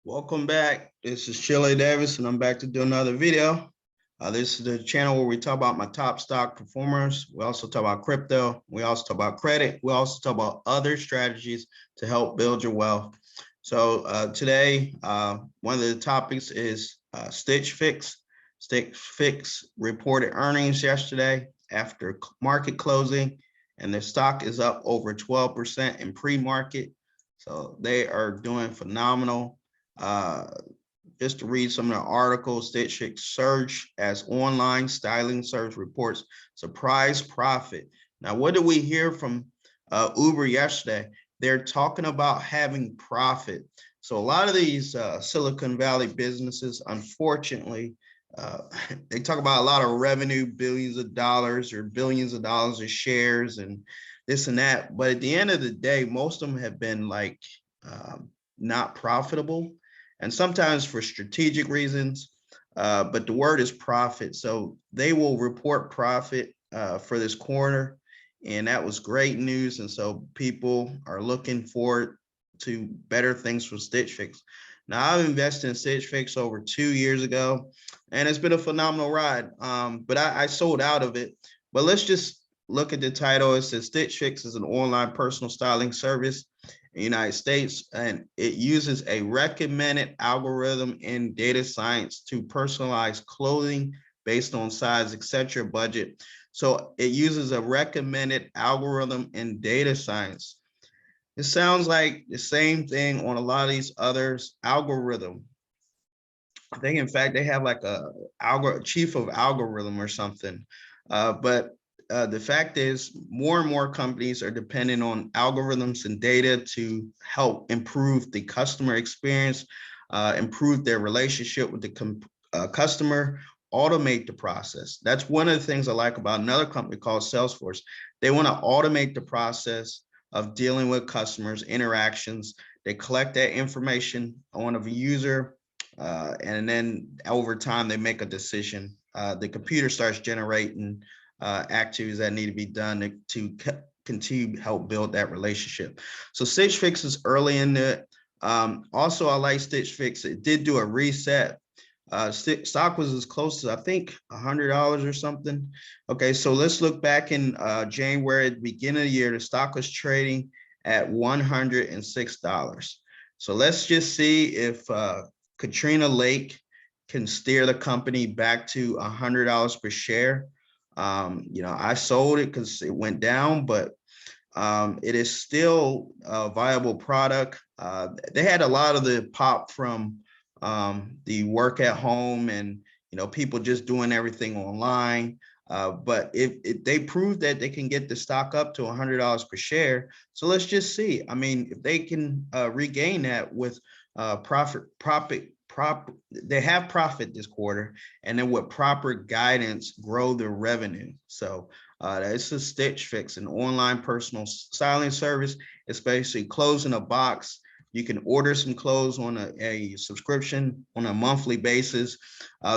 Welcome back. This is Chile Davis, and I'm back to do another video. This is the channel where we talk about my top stock performers. We also talk about crypto. We also talk about credit. We also talk about other strategies to help build your wealth. So today, one of the topics is StitchFix. StitchFix reported earnings yesterday after market closing, and their stock is up over 12% in pre-market. So they are doing phenomenal. Just to read some of the articles, StitchFix surge as online styling service reports surprise profit. Now, what did we hear from Uber yesterday? They're talking about having profit. So a lot of these Silicon Valley businesses, unfortunately, they talk about a lot of revenue, billions of dollars or billions of dollars of shares and this and that. But at the end of the day, most of them have been like not profitable. And sometimes for strategic reasons, but the word is profit. So they will report profit for this quarter, and that was great news. And so people are looking forward to better things from StitchFix. Now, I've invested in StitchFix over 2 years ago, and it's been a phenomenal ride, but I sold out of it. But let's just look at the title. It says StitchFix is an online personal styling service in the United States, and it uses a recommended algorithm in data science to personalize clothing based on size, etc. budget. So it uses a recommended algorithm in data science. It sounds like the same thing on a lot of these others algorithm. I think, in fact, they have like a chief of algorithm or something. But the fact is, more and more companies are dependent on algorithms and data to help improve the customer experience, improve their relationship with the customer, automate the process. That's one of the things I like about another company called Salesforce. They want to automate the process of dealing with customers, interactions. They collect that information on a user, and then over time, they make a decision. The computer starts generating activities that need to be done to continue to help build that relationship. So StitchFix is early in it. Also, I like StitchFix. It did do a reset. Stock was as close to, I think, $100 or something. Okay, so let's look back in January, at the beginning of the year, the stock was trading at $106. So let's just see if Katrina Lake can steer the company back to $100 per share. I sold it because it went down, but it is still a viable product. They had a lot of the pop from the work at home and, people just doing everything online. But if they prove that they can get the stock up to $100 per share. So let's just see. I mean, if they can regain that with they have profit this quarter, and then with proper guidance, grow their revenue. So it's a StitchFix, an online personal styling service. It's basically clothes in a box. You can order some clothes on a subscription on a monthly basis.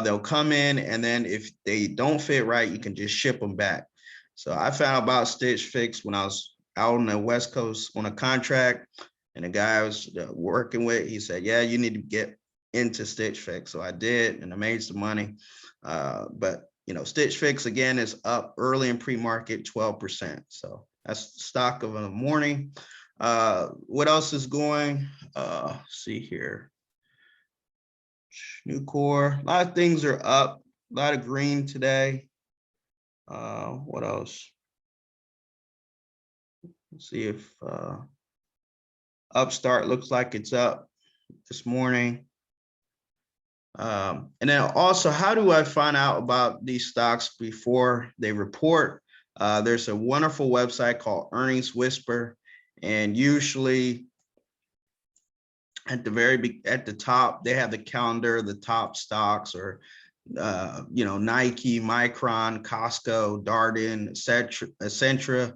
They'll come in, and then if they don't fit right, you can just ship them back. So I found out about StitchFix when I was out on the West Coast on a contract, and the guy I was working with, he said, yeah, you need to get into StitchFix. So I did, and I made some money. But StitchFix again is up early in pre-market 12%. So that's the stock of the morning. What else is going? See here. New core. A lot of things are up. A lot of green today. What else? Let's see if Upstart looks like it's up this morning. And then also, how do I find out about these stocks before they report? There's a wonderful website called Earnings Whisper, and usually at the top, they have the calendar, the top stocks, or Nike, Micron, Costco, Darden, etc.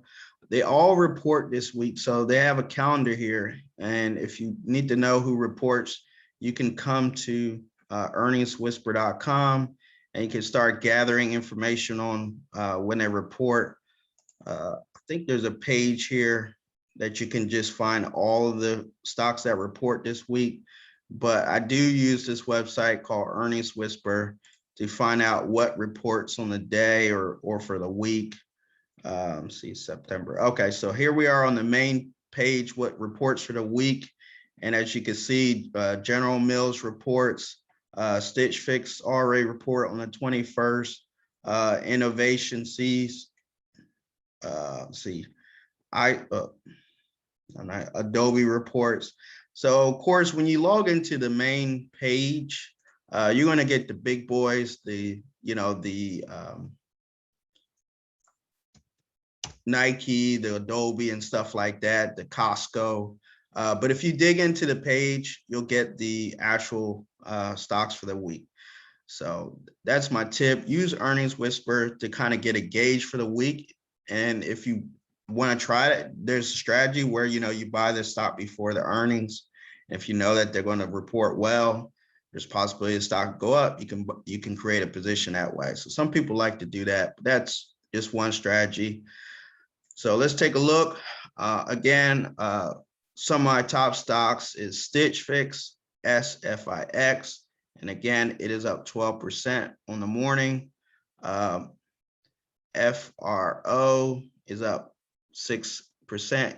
They all report this week, so they have a calendar here. And if you need to know who reports, you can come to earningswhisper.com, and you can start gathering information on when they report. I think there's a page here that you can just find all of the stocks that report this week. but I do use this website called Earnings Whisper to find out what reports on the day or for the week. See September. Okay, so here we are on the main page, what reports for the week. And as you can see, General Mills reports, StitchFix RA report on the 21st, Innovation sees, Adobe reports. So of course, when you log into the main page, you're going to get the big boys, the Nike, the Adobe and stuff like that, the Costco. But if you dig into the page, you'll get the actual stocks for the week. So that's my tip. Use Earnings Whisper to kind of get a gauge for the week. And if you want to try it, there's a strategy where, you buy the stock before the earnings. If you know that they're going to report well, there's possibility the stock go up. You can create a position that way. So some people like to do that, but that's just one strategy. So let's take a look. Again, some of my top stocks is StitchFix, SFIX. And again, it is up 12% on the morning. FRO is up 6%.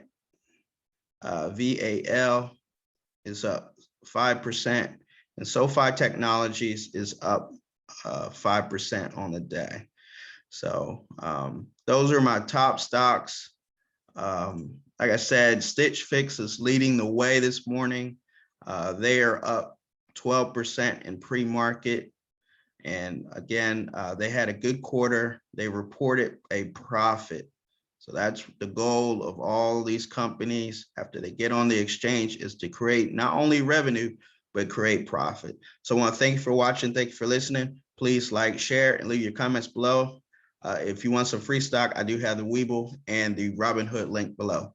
VAL is up 5%. And SOFI Technologies is up 5% on the day. So those are my top stocks. Like I said, StitchFix is leading the way this morning. They are up 12% in pre-market. And again, they had a good quarter. They reported a profit. So that's the goal of all these companies after they get on the exchange, is to create not only revenue, but create profit. So I want to thank you for watching. Thank you for listening. Please like, share, and leave your comments below. If you want some free stock, I do have the Webull and the Robinhood link below.